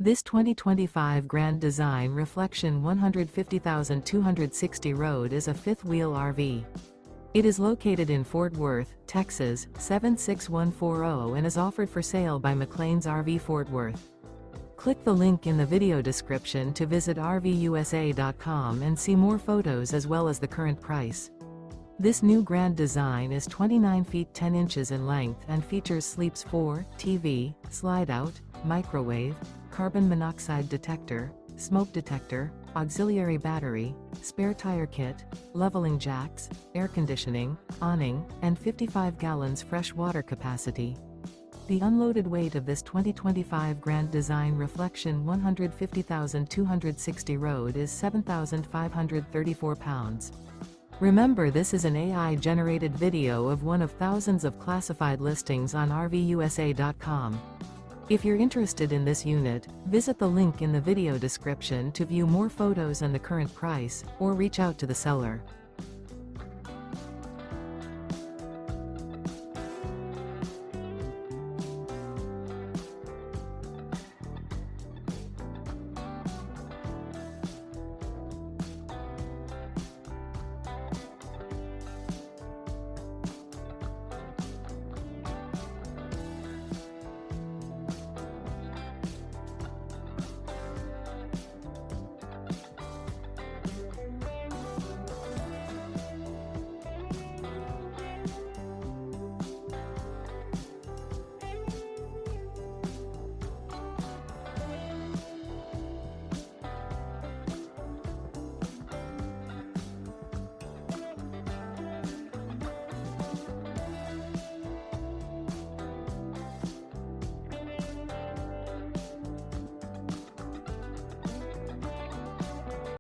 This 2025 Grand Design Reflection 150,260 road is a fifth-wheel RV. It is located in Fort Worth, Texas, 76140 and is offered for sale by McClain's RV Fort Worth. Click the link in the video description to visit RVUSA.com and see more photos as well as the current price. This new Grand Design is 29 feet 10 inches in length and features sleeps 4, TV, slide-out, microwave, carbon monoxide detector, smoke detector, auxiliary battery, spare tire kit, leveling jacks, air conditioning, awning, and 55 gallons fresh water capacity. The unloaded weight of this 2025 Grand Design Reflection 150,260 road is 7,534 pounds. Remember, this is an AI-generated video of one of thousands of classified listings on RVUSA.com. If you're interested in this unit, visit the link in the video description to view more photos and the current price, or reach out to the seller.